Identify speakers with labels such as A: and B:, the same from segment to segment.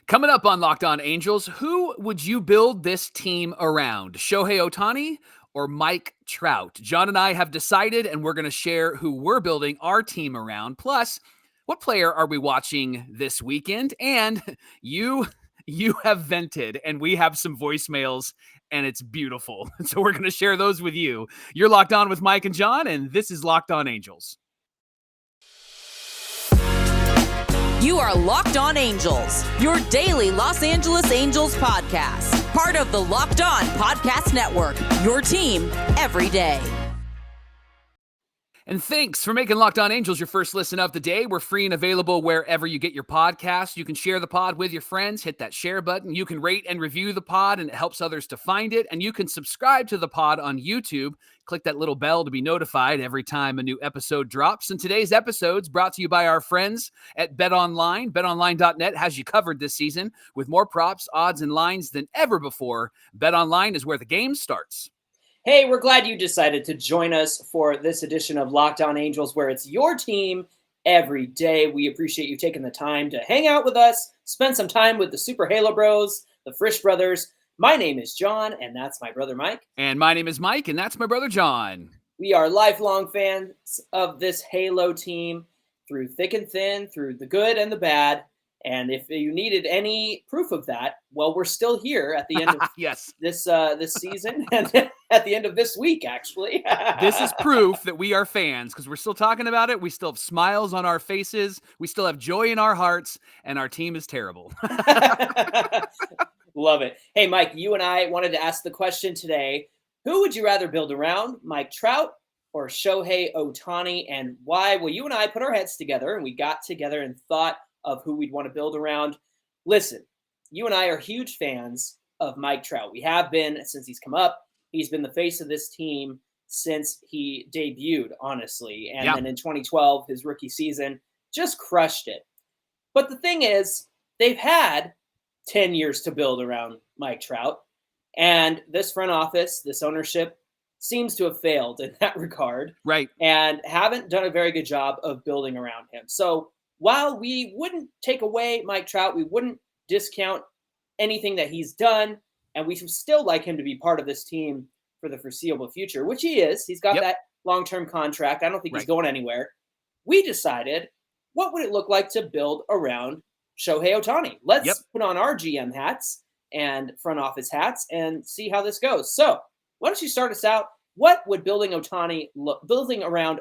A: Coming up on Locked On Angels, who would you build this team around? Shohei Ohtani or Mike Trout? John and I have decided, and we're going to share who we're building our team around. Plus, what player are we watching this weekend? And you have vented, and we have some voicemails, and it's beautiful. So we're going to share those with you. You're Locked On with Mike and John, and this is Locked On Angels.
B: You are Locked On Angels, your daily Los Angeles Angels podcast. Part of the Locked On Podcast Network, your team every day.
A: And thanks for making Locked On Angels your first listen of the day. We're free and available wherever you get your podcasts. You can share the pod with your friends. Hit that share button. You can rate and review the pod, and it helps others to find it. And you can subscribe to the pod on YouTube. Click that little bell to be notified every time a new episode drops. And today's episode's brought to you by our friends at BetOnline. BetOnline.net has you covered this season with more props, odds, and lines than ever before. BetOnline is where the game starts.
C: Hey, we're glad you decided to join us for this edition of Locked On Angels, where it's your team every day. We appreciate you taking the time to hang out with us, spend some time with the Super Halo Bros, the Frisch Brothers. My name is John, and that's my brother Mike.
A: And my name is Mike, and that's my brother John.
C: We are lifelong fans of this Halo team through thick and thin, through the good and the bad. And if you needed any proof of that, well, we're still here at the end of
A: yes.
C: this season and at the end of this week, actually.
A: This is proof that we are fans because we're still talking about it. We still have smiles on our faces. We still have joy in our hearts, and our team is terrible.
C: Love it. Hey, Mike, you and I wanted to ask the question today, who would you rather build around, Mike Trout or Shohei Ohtani, and why? Well, you and I put our heads together, and we got together and thought of who we'd want to build around. Listen, you and I are huge fans of Mike Trout. We have been since he's come up. He's been the face of this team since he debuted, honestly. And then in 2012, his rookie season, just crushed it. But the thing is, they've had 10 years to build around Mike Trout. And this front office, this ownership, seems to have failed in that regard.
A: Right.
C: And haven't done a very good job of building around him. So while we wouldn't take away Mike Trout, we wouldn't discount anything that he's done, and we still like him to be part of this team for the foreseeable future, which he is. He's got that long-term contract. I don't think he's going anywhere. We decided, what would it look like to build around Shohei Ohtani? Let's put on our GM hats and front office hats and see how this goes. So why don't you start us out? What would building around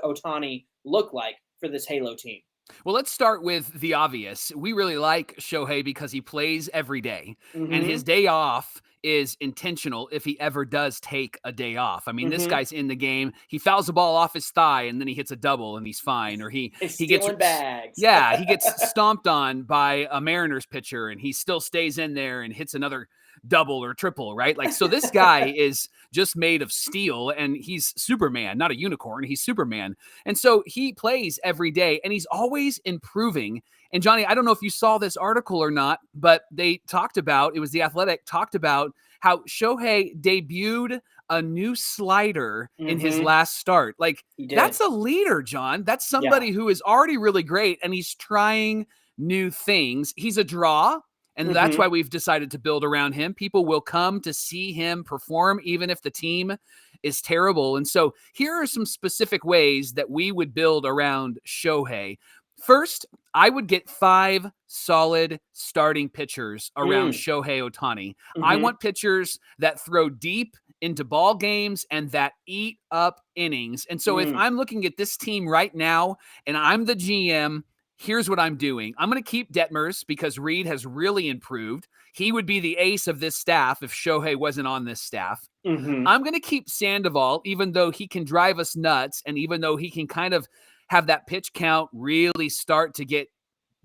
C: Ohtani look like for this Halo team?
A: Well, let's start with the obvious. We really like Shohei because he plays every day, and his day off is intentional if he ever does take a day off. I mean, this guy's in the game. He fouls the ball off his thigh, and then he hits a double, and he's fine. Or he gets
C: bags.
A: Yeah, he gets stomped on by a Mariners pitcher, and he still stays in there and hits another double or triple, right? Like, so this guy is just made of steel, and he's Superman, not a unicorn. He's Superman. And so he plays every day, and he's always improving. And Johnny, I don't know if you saw this article or not, but they talked about, it was The Athletic, talked about how Shohei debuted a new slider in his last start. Like, that's a leader, John. That's somebody who is already really great, and he's trying new things. He's a draw. And that's why we've decided to build around him. People will come to see him perform, even if the team is terrible. And so here are some specific ways that we would build around Shohei. First, I would get 5 solid starting pitchers around Shohei Ohtani. I want pitchers that throw deep into ball games and that eat up innings. And so if I'm looking at this team right now and I'm the GM, here's what I'm doing. I'm going to keep Detmers because Reed has really improved. He would be the ace of this staff if Shohei wasn't on this staff. I'm going to keep Sandoval, even though he can drive us nuts, and even though he can kind of have that pitch count really start to get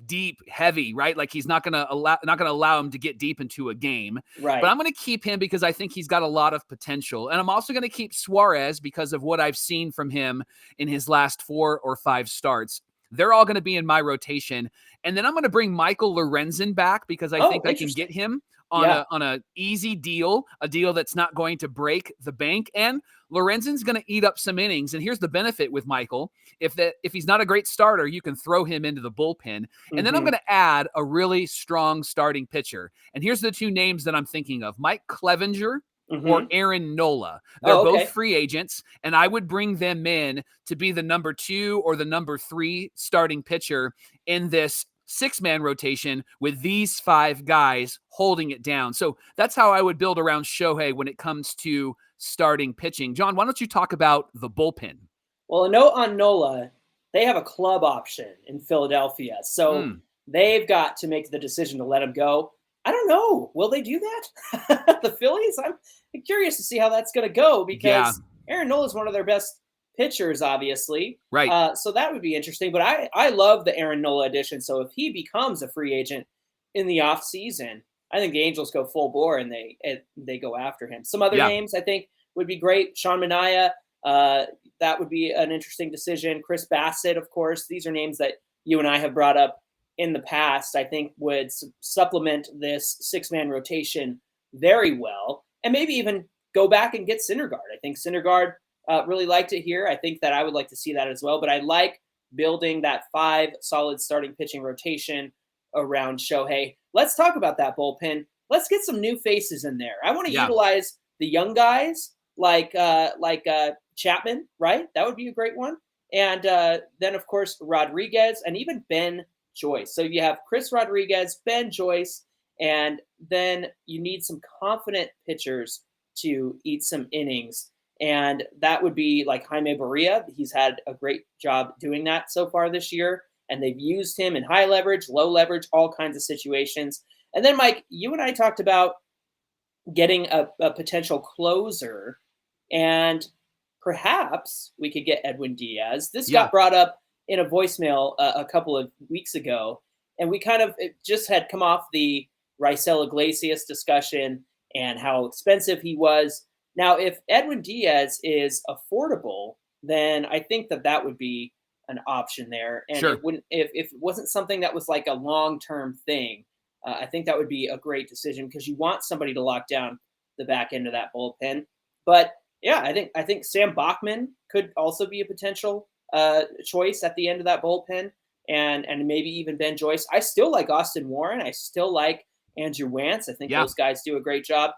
A: deep, heavy, right? Like he's not going to allow him to get deep into a game.
C: Right.
A: But I'm going to keep him because I think he's got a lot of potential. And I'm also going to keep Suarez because of what I've seen from him in his last 4 or 5 starts. They're all going to be in my rotation. And then I'm going to bring Michael Lorenzen back because I think I can get him on a easy deal, a deal that's not going to break the bank. And Lorenzen's going to eat up some innings. And here's the benefit with Michael. If he's not a great starter, you can throw him into the bullpen. And then I'm going to add a really strong starting pitcher. And here's the two names that I'm thinking of: Mike Clevenger or Aaron Nola. They're both free agents, and I would bring them in to be the number 2 or the number 3 starting pitcher in this 6-man rotation with these 5 guys holding it down. So that's how I would build around Shohei when it comes to starting pitching. John, why don't you talk about the bullpen?
C: Well, a note on Nola, they have a club option in Philadelphia. So they've got to make the decision to let him go. I don't know. Will they do that? The Phillies? I'm curious to see how that's going to go because Aaron Nola is one of their best pitchers, obviously.
A: Right.
C: So that would be interesting. But I love the Aaron Nola addition. So if he becomes a free agent in the offseason, I think the Angels go full bore and they go after him. Some other names I think would be great. Sean Manaea, that would be an interesting decision. Chris Bassett, of course. These are names that you and I have brought up in the past, I think would supplement this 6-man rotation very well, and maybe even go back and get Syndergaard. I think Syndergaard really liked it here. I think that I would like to see that as well, but I like building that 5 solid starting pitching rotation around Shohei. Let's talk about that bullpen. Let's get some new faces in there. I want to utilize the young guys like Chapman, right? That would be a great one. And then, of course, Rodriguez and even Ben Joyce. So you have Chris Rodriguez, Ben Joyce, and then you need some confident pitchers to eat some innings. And that would be like Jaime Barria. He's had a great job doing that so far this year. And they've used him in high leverage, low leverage, all kinds of situations. And then, Mike, you and I talked about getting a potential closer. And perhaps we could get Edwin Diaz. This got brought up in a voicemail a couple of weeks ago, and we kind of just had come off the Raisel Iglesias discussion and how expensive he was. Now, if Edwin Diaz is affordable, then I think that would be an option there. And it wouldn't, if it wasn't something that was like a long-term thing, I think that would be a great decision because you want somebody to lock down the back end of that bullpen. But yeah, I think Sam Bachman could also be a potential choice at the end of that bullpen, and maybe even Ben Joyce. I still like Austin Warren. I still like Andrew Wantz. I think those guys do a great job.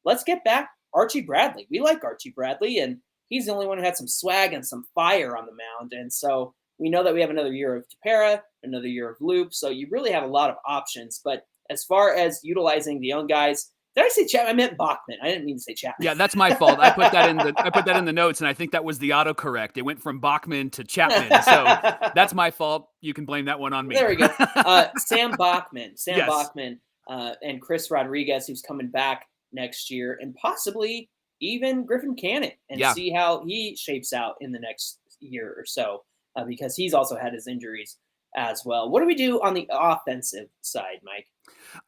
C: Let's get back Archie Bradley. We like Archie Bradley, and he's the only one who had some swag and some fire on the mound. And so we know that we have another year of Tepera, another year of Loop. So you really have a lot of options. But as far as utilizing the young guys, did I say Chapman? I meant Bachman. I didn't mean to say Chapman.
A: Yeah, that's my fault. I put that in the notes, and I think that was the autocorrect. It went from Bachman to Chapman. So that's my fault. You can blame that one on me.
C: There we go. Sam Bachman, and Chris Rodriguez, who's coming back next year, and possibly even Griffin Cannon, and see how he shapes out in the next year or so, because he's also had his injuries as well. What do we do on the offensive side, Mike?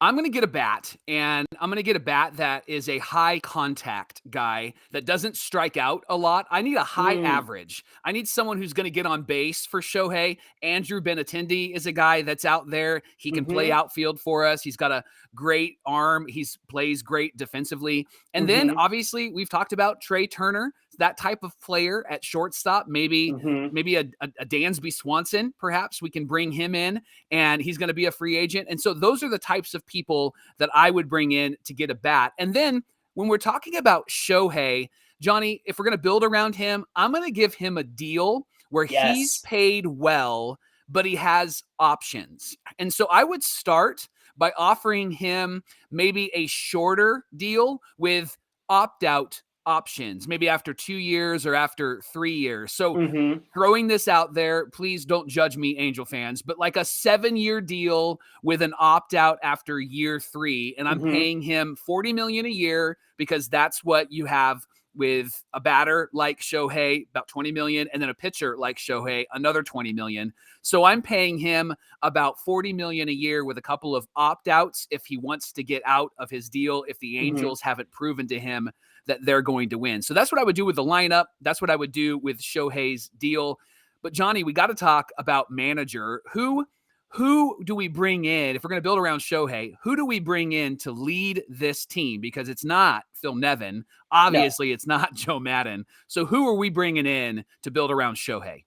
A: I'm going to get a bat, and I'm going to get a bat that is a high contact guy that doesn't strike out a lot. I need a high average. I need someone who's going to get on base for Shohei. Andrew Benintendi is a guy that's out there. He can play outfield for us. He's got a great arm. He plays great defensively. And then obviously we've talked about Trey Turner, that type of player at shortstop, maybe a Dansby Swanson, perhaps we can bring him in, and he's going to be a free agent. And so those are the types of people that I would bring in to get a bat. And then when we're talking about Shohei, Johnny, if we're going to build around him, I'm going to give him a deal where he's paid well, but he has options. And so I would start by offering him maybe a shorter deal with opt-out options, maybe after 2 years or after 3 years. So throwing this out there, please don't judge me, Angel fans, but like a 7-year deal with an opt-out after year 3. And I'm paying him $40 million a year because that's what you have with a batter like Shohei, about $20 million, and then a pitcher like Shohei, another $20 million. So I'm paying him about $40 million a year with a couple of opt-outs if he wants to get out of his deal, if the Angels haven't proven to him that they're going to win. So that's what I would do with the lineup. That's what I would do with Shohei's deal. But Johnny, we got to talk about manager. Who who do we bring in if we're going to build around Shohei? Who do we bring in to lead this team? Because it's not Phil Nevin.
C: No.
A: Obviously, it's not Joe Madden. So who are we bringing in to build around Shohei?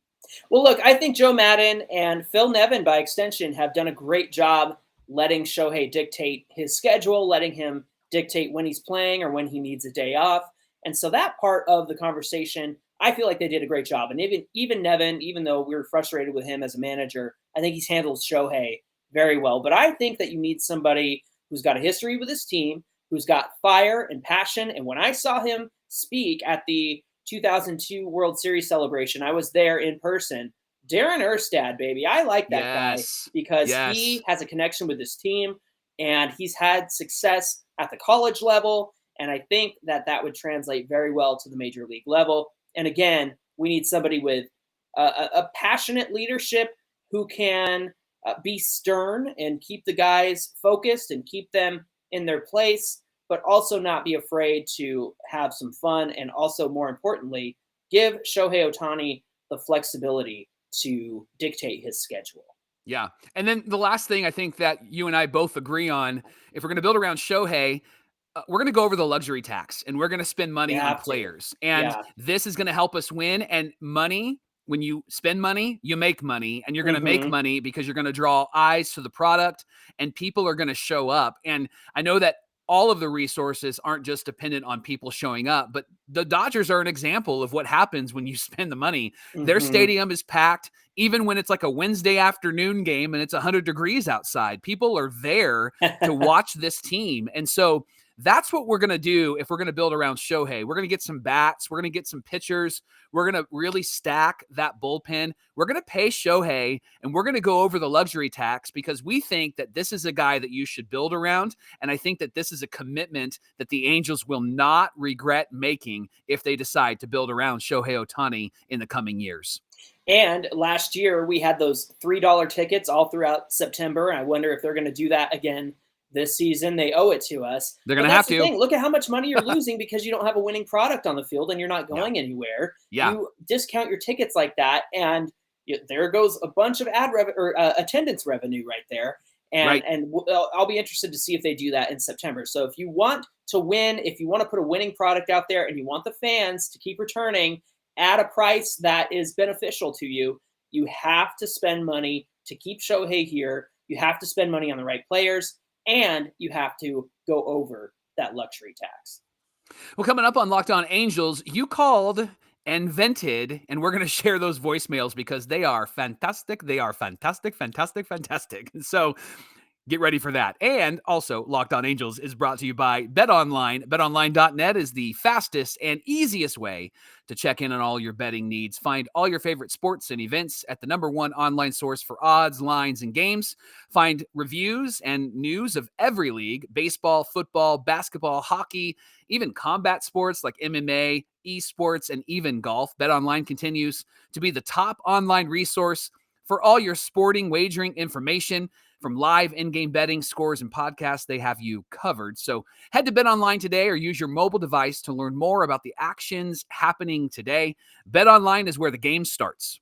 C: Well, look, I think Joe Madden and Phil Nevin, by extension, have done a great job letting Shohei dictate his schedule, letting him dictate when he's playing or when he needs a day off. And so that part of the conversation, I feel like they did a great job. And even Nevin, even though we were frustrated with him as a manager, I think he's handled Shohei very well. But I think that you need somebody who's got a history with his team, who's got fire and passion. And when I saw him speak at the 2002 World Series celebration, I was there in person. Darren Erstad, baby. I like that guy because he has a connection with his team and he's had success at the college level. And I think that that would translate very well to the major league level. And again, we need somebody with a passionate leadership who can be stern and keep the guys focused and keep them in their place, but also not be afraid to have some fun. And also, more importantly, give Shohei Ohtani the flexibility to dictate his schedule.
A: Yeah. And then the last thing I think that you and I both agree on, if we're going to build around Shohei, we're going to go over the luxury tax and we're going to spend money on players. And this is going to help us win. And money, when you spend money, you make money, and you're going to make money because you're going to draw eyes to the product and people are going to show up. And I know that all of the resources aren't just dependent on people showing up, but the Dodgers are an example of what happens when you spend the money. Their stadium is packed, even when it's like a Wednesday afternoon game and it's 100 degrees outside. People are there to watch this team. And so that's what we're going to do if we're going to build around Shohei. We're going to get some bats. We're going to get some pitchers. We're going to really stack that bullpen. We're going to pay Shohei, and we're going to go over the luxury tax because we think that this is a guy that you should build around. And I think that this is a commitment that the Angels will not regret making if they decide to build around Shohei Ohtani in the coming years.
C: And last year, we had those $3 tickets all throughout September. I wonder if they're going to do that again this season. They owe it to us.
A: They're going to have to.
C: Look at how much money you're losing because you don't have a winning product on the field and you're not going anywhere.
A: Yeah.
C: You discount your tickets like that, and there goes a bunch of attendance revenue right there. And I'll be interested to see if they do that in September. So if you want to win, if you want to put a winning product out there and you want the fans to keep returning at a price that is beneficial to you, you have to spend money to keep Shohei here. You have to spend money on the right players. And you have to go over that luxury tax.
A: Well, coming up on Locked On Angels, you called and vented, and we're going to share those voicemails because they are fantastic. They are fantastic, fantastic, fantastic. So get ready for that. And also, Locked On Angels is brought to you by BetOnline. BetOnline.net is the fastest and easiest way to check in on all your betting needs. Find all your favorite sports and events at the #1 online source for odds, lines, and games. Find reviews and news of every league: baseball, football, basketball, hockey, even combat sports like MMA, esports, and even golf. BetOnline continues to be the top online resource for all your sporting wagering information. From live in-game betting, scores, and podcasts, they have you covered. So head to BetOnline today or use your mobile device to learn more about the actions happening today. BetOnline is where the game starts.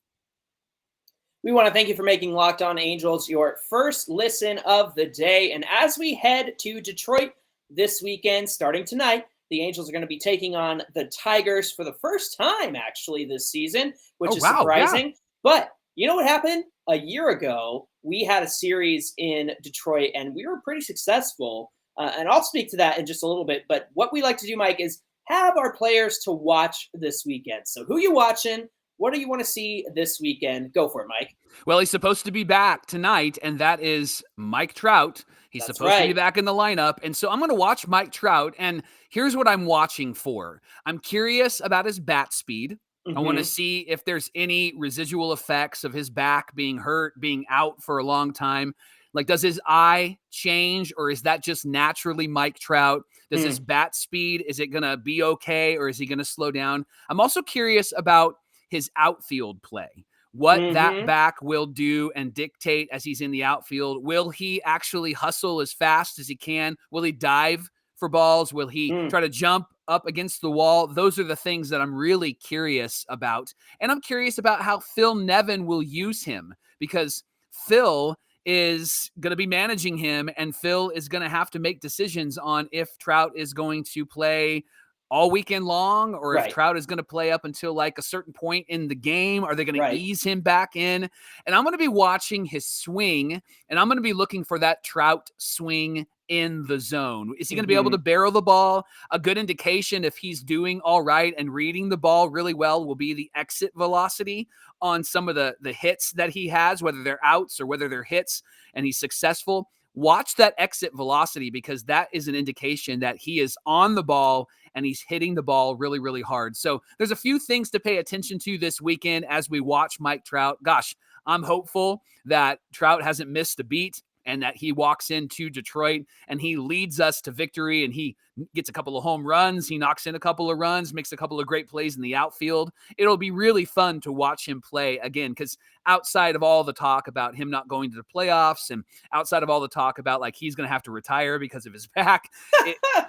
C: We want to thank you for making Locked On Angels your first listen of the day. And as we head to Detroit this weekend, starting tonight, the Angels are going to be taking on the Tigers for the first time, actually, this season, which is surprising. Yeah. But you know what happened? A year ago, we had a series in Detroit, and we were pretty successful. And I'll speak to that in just a little bit. But what we like to do, Mike, is have our players to watch this weekend. So who you watching? What do you want to see this weekend? Go for it, Mike.
A: Well, he's supposed to be back tonight, and that is Mike Trout. He's supposed to be back in the lineup. And so I'm going to watch Mike Trout, and here's what I'm watching for. I'm curious about his bat speed. I want to see if there's any residual effects of his back being hurt, being out for a long time. Like, does his eye change, or is that just naturally Mike Trout? Does his bat speed, is it going to be okay, or is he going to slow down? I'm also curious about his outfield play, what that back will do and dictate as he's in the outfield. Will he actually hustle as fast as he can? Will he dive for balls? Will he try to jump up against the wall? Those are the things that I'm really curious about. And I'm curious about how Phil Nevin will use him, because Phil is going to be managing him, and Phil is going to have to make decisions on if Trout is going to play all weekend long, or if
C: Right.
A: Trout is going to play up until like a certain point in the game. Are they going to
C: Right.
A: ease him back in? And I'm going to be watching his swing, and I'm going to be looking for that Trout swing in the zone. Is he going to be able to barrel the ball? A good indication if he's doing all right and reading the ball really well will be the exit velocity on some of the hits that he has, whether they're outs or whether they're hits, and he's successful. Watch that exit velocity, because that is an indication that he is on the ball and he's hitting the ball really, really hard. So there's a few things to pay attention to this weekend as we watch Mike Trout. Gosh, I'm hopeful that Trout hasn't missed a beat and that he walks into Detroit and he leads us to victory, and he gets a couple of home runs. He knocks in a couple of runs, makes a couple of great plays in the outfield. It'll be really fun to watch him play again, because outside of all the talk about him not going to the playoffs, and outside of all the talk about like he's going to have to retire because of his back,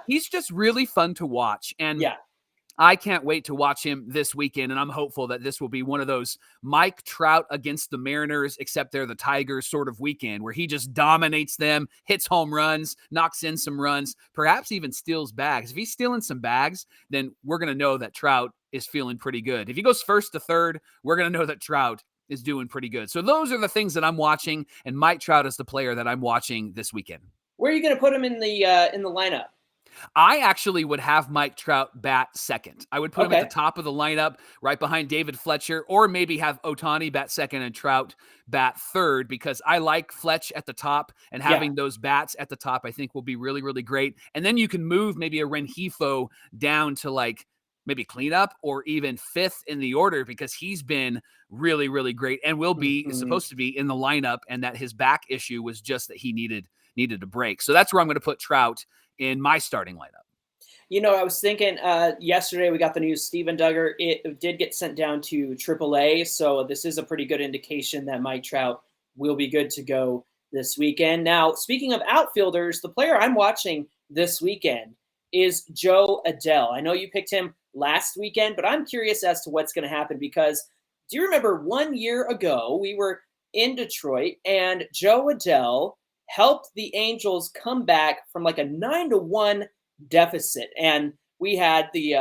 A: he's just really fun to watch. And
C: yeah,
A: I can't wait to watch him this weekend, and I'm hopeful that this will be one of those Mike Trout against the Mariners, except they're the Tigers sort of weekend, where he just dominates them, hits home runs, knocks in some runs, perhaps even steals bags. If he's stealing some bags, then we're going to know that Trout is feeling pretty good. If he goes first to third, we're going to know that Trout is doing pretty good. So those are the things that I'm watching, and Mike Trout is the player that I'm watching this weekend.
C: Where are you going to put him in the lineup?
A: I actually would have Mike Trout bat second. I would put him at the top of the lineup, right behind David Fletcher, or maybe have Ohtani bat second and Trout bat third, because I like Fletch at the top, and having those bats at the top I think will be really, really great. And then you can move maybe a Rengifo down to like maybe cleanup or even fifth in the order, because he's been really, really great and will be supposed to be in the lineup, and that his back issue was just that he needed a break. So that's where I'm going to put Trout in my starting lineup.
C: You know, I was thinking yesterday we got the news Steven Duggar. It did get sent down to AAA, so this is a pretty good indication that Mike Trout will be good to go this weekend. Now, speaking of outfielders, the player I'm watching this weekend is Jo Adell. I know you picked him last weekend, but I'm curious as to what's going to happen, because do you remember 1 year ago we were in Detroit and Jo Adell helped the Angels come back from like a 9-1 deficit, and we had the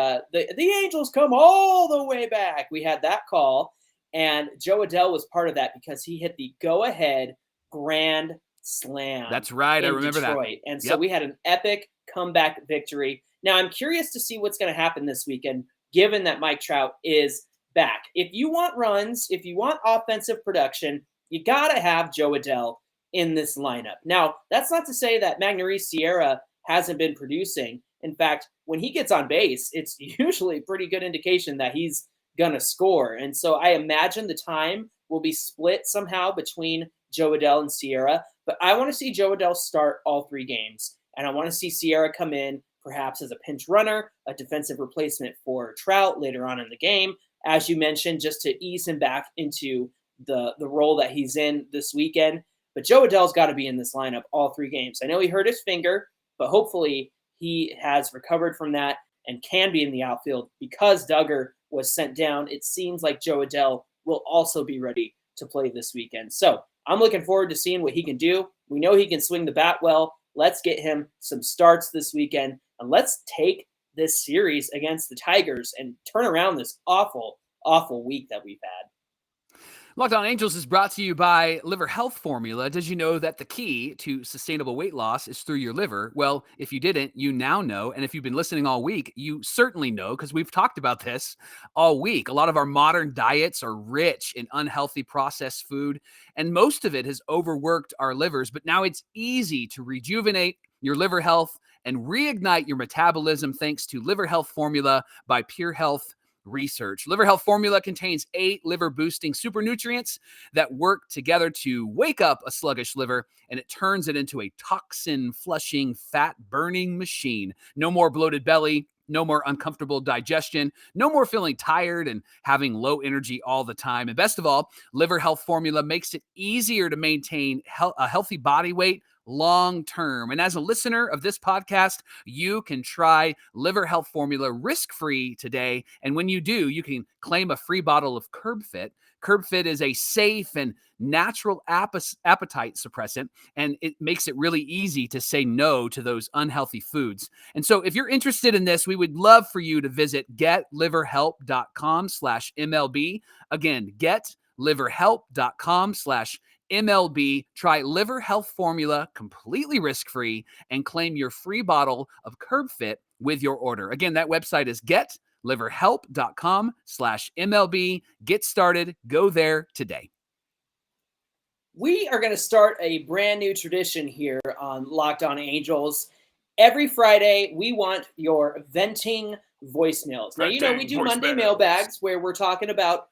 C: Angels come all the way back. We had that call, and Jo Adell was part of that because he hit the go-ahead grand slam.
A: That's right, I remember
C: Detroit.
A: that.
C: And so we had an epic comeback victory. Now I'm curious to see what's going to happen this weekend, given that Mike Trout is back. If you want runs, if you want offensive production, you got to have Jo Adell in this lineup. Now, that's not to say that Magneuris Sierra hasn't been producing. In fact, when he gets on base, it's usually a pretty good indication that he's going to score. And so I imagine the time will be split somehow between Jo Adell and Sierra. But I want to see Jo Adell start all 3 games. And I want to see Sierra come in perhaps as a pinch runner, a defensive replacement for Trout later on in the game, as you mentioned, just to ease him back into the role that he's in this weekend. But Jo Adell's got to be in this lineup all 3 games. I know he hurt his finger, but hopefully he has recovered from that and can be in the outfield. Because Duggar was sent down, it seems like Jo Adell will also be ready to play this weekend. So I'm looking forward to seeing what he can do. We know he can swing the bat well. Let's get him some starts this weekend, and let's take this series against the Tigers and turn around this awful, awful week that we've had.
A: Locked On Angels is brought to you by Liver Health Formula. Did you know that the key to sustainable weight loss is through your liver? Well, if you didn't, you now know. And if you've been listening all week, you certainly know, because we've talked about this all week. A lot of our modern diets are rich in unhealthy processed food, and most of it has overworked our livers. But now it's easy to rejuvenate your liver health and reignite your metabolism thanks to Liver Health Formula by Pure Health Research. Liver Health Formula contains 8 liver-boosting super nutrients that work together to wake up a sluggish liver, and it turns it into a toxin-flushing, fat-burning machine. No more bloated belly, no more uncomfortable digestion, no more feeling tired and having low energy all the time. And best of all, Liver Health Formula makes it easier to maintain a healthy body weight long term. And as a listener of this podcast, you can try Liver Health Formula risk-free today. And when you do, you can claim a free bottle of CurbFit. CurbFit is a safe and natural appetite suppressant, and it makes it really easy to say no to those unhealthy foods. And so if you're interested in this, we would love for you to visit getliverhelp.com/MLB. Again, getliverhelp.com/MLB. Try Liver Health Formula completely risk-free and claim your free bottle of CurbFit with your order. Again, that website is getliverhelp.com/MLB. Get started. Go there today.
C: We are going to start a brand new tradition here on Locked On Angels. Every Friday, we want your venting voicemails. Now, you know, we do Monday mailbags where we're talking about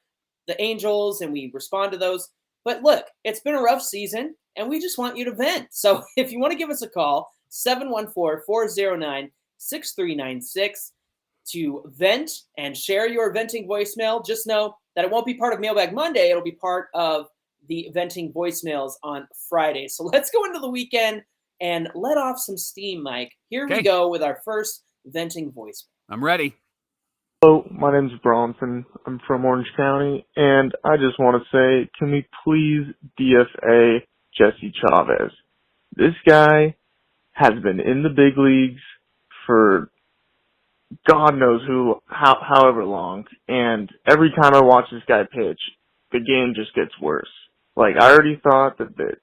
C: the Angels and we respond to those. But look, it's been a rough season and we just want you to vent. So if you want to give us a call, 714-409-6396 to vent and share your venting voicemail. Just know that it won't be part of Mailbag Monday. It'll be part of the venting voicemails on Friday. So let's go into the weekend and let off some steam, Mike. Here we go with our first venting voicemail.
A: I'm ready.
D: Hello, my name's Bronson. I'm from Orange County, and I just want to say, can we please DFA Jesse Chavez? This guy has been in the big leagues for God knows however long, and every time I watch this guy pitch, the game just gets worse. Like, I already thought that the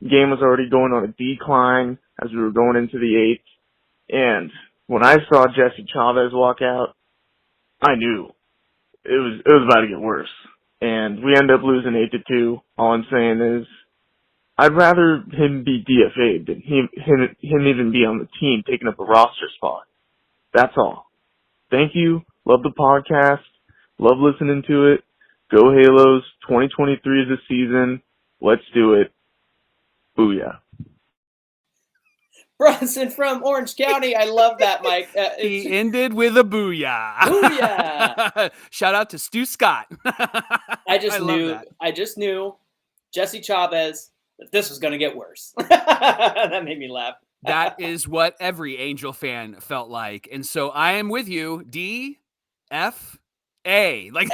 D: game was already going on a decline as we were going into the eighth, and when I saw Jesse Chavez walk out, I knew it was about to get worse. And we end up losing 8-2. All I'm saying is, I'd rather him be DFA'd than him even be on the team taking up a roster spot. That's all. Thank you. Love the podcast. Love listening to it. Go Halos. 2023 is the season. Let's do it. Booyah.
C: Bronson from Orange County. I love that, Mike.
A: He ended with a booyah.
C: Booyah.
A: Shout out to Stu Scott.
C: I just knew Jesse Chavez, that this was going to get worse. That made me laugh.
A: That is what every Angel fan felt like. And so I am with you, DFA. Like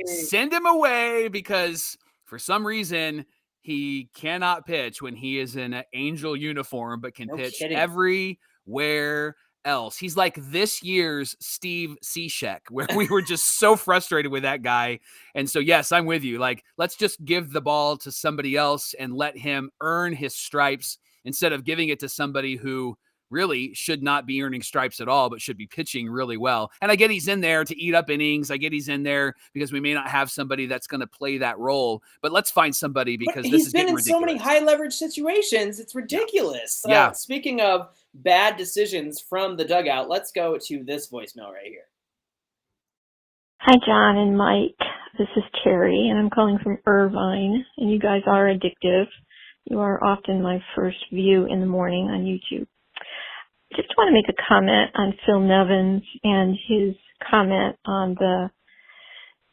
A: send him away, because for some reason he cannot pitch when he is in an Angel uniform, but can pitch everywhere else. He's like this year's Steve Cishek, where we were just so frustrated with that guy. And so, yes, I'm with you. Like, let's just give the ball to somebody else and let him earn his stripes instead of giving it to somebody who really should not be earning stripes at all, but should be pitching really well. And I get he's in there to eat up innings. I get he's in there because we may not have somebody that's going to play that role, but let's find somebody, because this is getting ridiculous.
C: He's been in so many high leverage situations. It's ridiculous.
A: Yeah.
C: Speaking of bad decisions from the dugout, let's go to this voicemail right here.
E: Hi, John and Mike. This is Terry, and I'm calling from Irvine, and you guys are addictive. You are often my first view in the morning on YouTube. Just want to make a comment on Phil Nevins and his comment on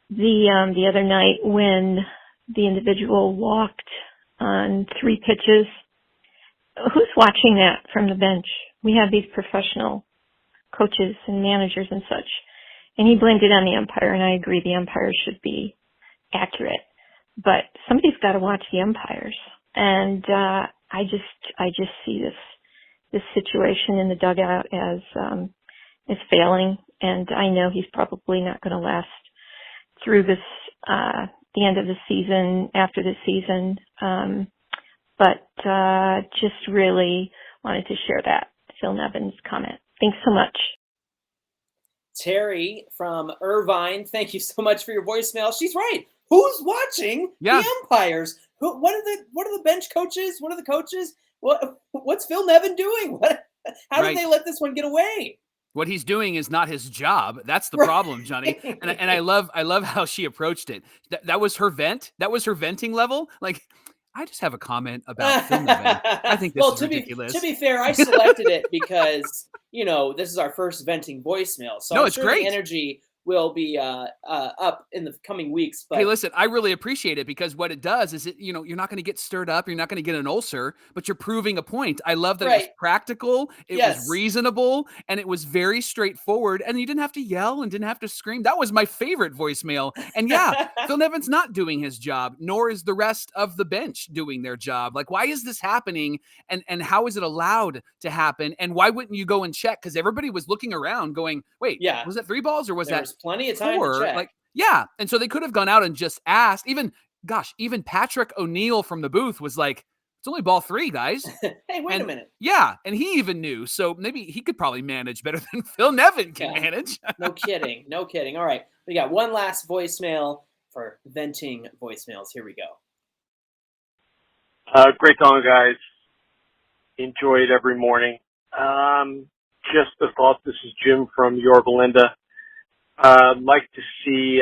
E: the other night when the individual walked on 3 pitches. Who's watching that from the bench? We have these professional coaches and managers and such. And he blamed it on the umpire, and I agree the umpire should be accurate. But somebody's got to watch the umpires. And I just see this situation in the dugout as failing, and I know he's probably not going to last through this the end of the season, after the season. But just really wanted to share that Phil Nevins comment. Thanks so much.
C: Terry from Irvine, thank you so much for your voicemail. She's right. Who's watching the umpires? What are the bench coaches? What are the coaches? What's Phil Nevin doing? How did they let this one get away?
A: What he's doing is not his job. That's the problem, Johnny. And I love how she approached it. That was her vent. That was her venting level. Like, I just have a comment about Phil Nevin. I think this is ridiculous.
C: To be fair, I selected it because, this is our first venting voicemail. So
A: no,
C: I'm
A: it's
C: sure
A: great.
C: The energy will be up in the coming weeks. But
A: hey, listen, I really appreciate it because what it does is you're not going to get stirred up. You're not going to get an ulcer, but you're proving a point. I love that it was
C: right,
A: practical. It was
C: yes,
A: reasonable and it was very straightforward. And you didn't have to yell and didn't have to scream. That was my favorite voicemail. And yeah, Phil Nevin's not doing his job, nor is the rest of the bench doing their job. Like, why is this happening? And how is it allowed to happen? And why wouldn't you go and check? Because everybody was looking around going, wait,
C: yeah.
A: was that 3 balls or was
C: There
A: that
C: was plenty of time to
A: 4?
C: check.
A: Like, yeah. And so they could have gone out and just asked. Even Patrick O'Neill from the booth was like, it's only ball 3, guys.
C: Hey, wait a minute.
A: Yeah. And he even knew. So maybe he could probably manage better than Phil Nevin can manage.
C: No kidding. No kidding. All right. We got one last voicemail for venting voicemails. Here we go.
F: Great calling, guys. Enjoy it every morning. Just a thought. This is Jim from Yorba Linda. I'd like to see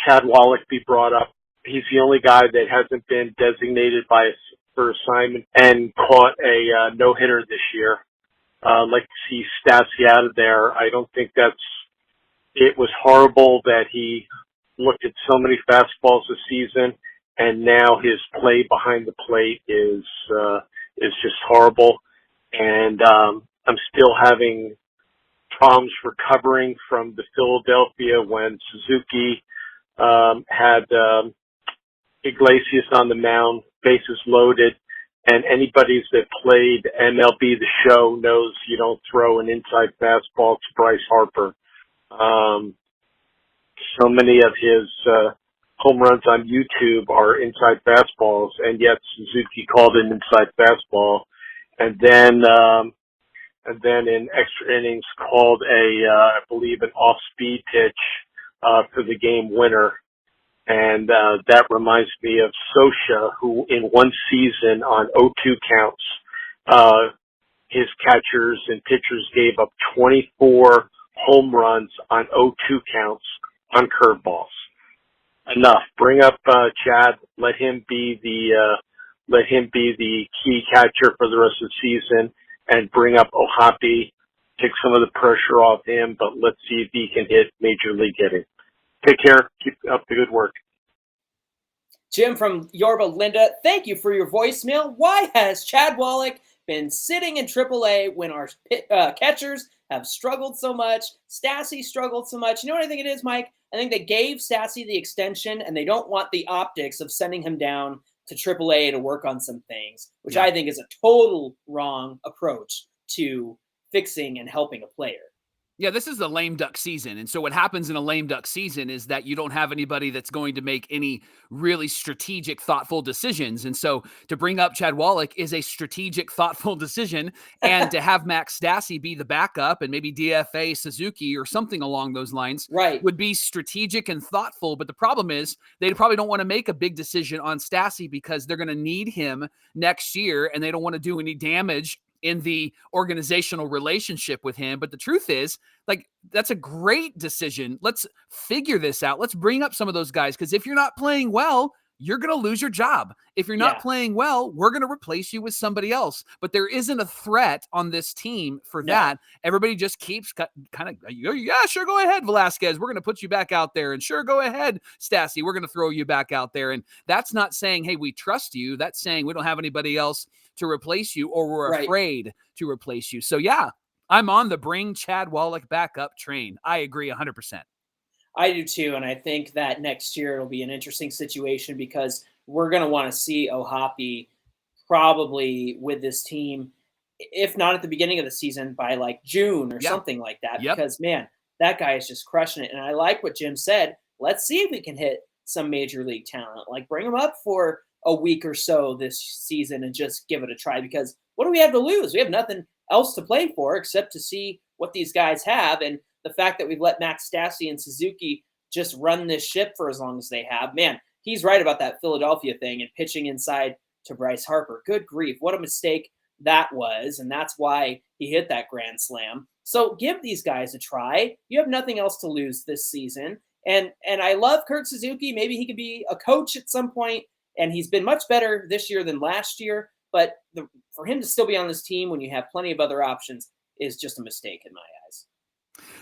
F: Chad Wallach be brought up. He's the only guy that hasn't been designated for assignment and caught a no-hitter this year. I'd like to see Stassi out of there. I don't think it was horrible that he looked at so many fastballs this season, and now his play behind the plate is just horrible. And I'm still having problems recovering from the Philadelphia when Suzuki had Iglesias on the mound, bases loaded, and anybody that played MLB The Show knows you don't throw an inside fastball to Bryce Harper. So many of his home runs on YouTube are inside fastballs, and yet Suzuki called an inside fastball, and then in extra innings called I believe an off-speed pitch for the game winner. And that reminds me of Sosha, who in one season on 0-2 counts, his catchers and pitchers gave up 24 home runs on 0-2 counts on curveballs. Enough. Bring up Chad. Let him be the key catcher for the rest of the season, and bring up Ohtani. Take some of the pressure off him, but let's see if he can hit major league hitting. Take care. Keep up the good work.
C: Jim from Yorba Linda, thank you for your voicemail. Why has Chad Wallach been sitting in AAA when our catchers have struggled so much? Stassi struggled so much. You know what I think it is, Mike? I think they gave Stassi the extension, and they don't want the optics of sending him down to AAA to work on some things, which I think is a total wrong approach to fixing and helping a player.
A: Yeah, this is the lame duck season. And so what happens in a lame duck season is that you don't have anybody that's going to make any really strategic, thoughtful decisions. And so to bring up Chad Wallach is a strategic, thoughtful decision. And to have Max Stassi be the backup and maybe DFA Suzuki or something along those lines would be strategic and thoughtful. But the problem is they probably don't want to make a big decision on Stassi because they're going to need him next year and they don't want to do any damage in the organizational relationship with him. But the truth is, like, that's a great decision. Let's figure this out. Let's bring up some of those guys. Because if you're not playing well, you're going to lose your job. If you're not playing well, we're going to replace you with somebody else. But there isn't a threat on this team for that. Everybody just keeps kind of, yeah, sure, go ahead, Velasquez. We're going to put you back out there. And sure, go ahead, Stassi. We're going to throw you back out there. And that's not saying, hey, we trust you. That's saying we don't have anybody else to replace you, or we're afraid to replace you. So, yeah, I'm on the bring Chad Wallach back up train. I agree 100%.
C: I do too, and I think that next year it'll be an interesting situation because we're going to want to see Ohtani probably with this team, if not at the beginning of the season, by like June or something like that. Because, man, that guy is just crushing it. And I like what Jim said. Let's see if we can hit some major league talent. Like, bring him up for a week or so this season and just give it a try, because what do we have to lose? We have nothing else to play for except to see what these guys have. And the fact that we've let Max Stassi and Suzuki just run this ship for as long as they have, man, he's right about that Philadelphia thing and pitching inside to Bryce Harper. Good grief. What a mistake that was. And that's why he hit that grand slam. So give these guys a try. You have nothing else to lose this season. And I love Kurt Suzuki. Maybe he could be a coach at some point. And he's been much better this year than last year. But for him to still be on this team when you have plenty of other options, is just a mistake in my eyes.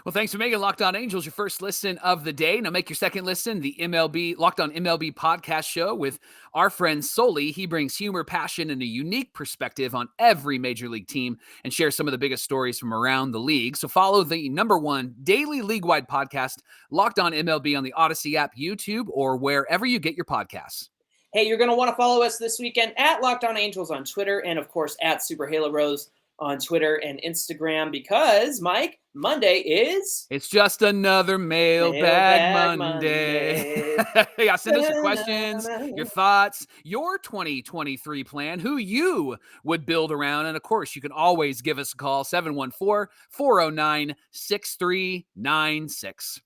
A: Well, thanks for making Locked On Angels your first listen of the day. Now make your second listen, the MLB Locked On MLB podcast show with our friend Soli. He brings humor, passion, and a unique perspective on every major league team and shares some of the biggest stories from around the league. So follow the #1 daily league-wide podcast, Locked On MLB, on the Odyssey app, YouTube, or wherever you get your podcasts.
C: Hey, you're going to want to follow us this weekend at Locked On Angels on Twitter and, of course, at Super Halo Rose on Twitter and Instagram because, Mike, Monday is...
A: It's just another mailbag Monday. Yeah, send us your questions, your thoughts, your 2023 plan, who you would build around. And, of course, you can always give us a call, 714-409-6396.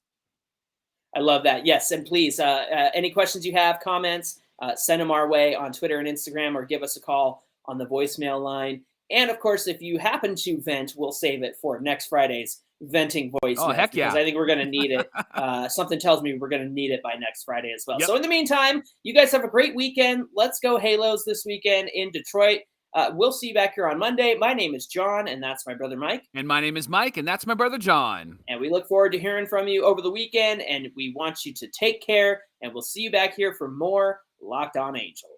C: I love that. Yes, and please, any questions you have, comments, send them our way on Twitter and Instagram or give us a call on the voicemail line. And, of course, if you happen to vent, we'll save it for next Friday's venting voicemail.
A: Oh, heck yeah.
C: Because I think we're going to need it. Something tells me we're going to need it by next Friday as well.
A: Yep.
C: So in the meantime, you guys have a great weekend. Let's go Halos this weekend in Detroit. We'll see you back here on Monday. My name is John, and that's my brother Mike.
A: And my name is Mike, and that's my brother John.
C: And we look forward to hearing from you over the weekend, and we want you to take care, and we'll see you back here for more Locked On Angels.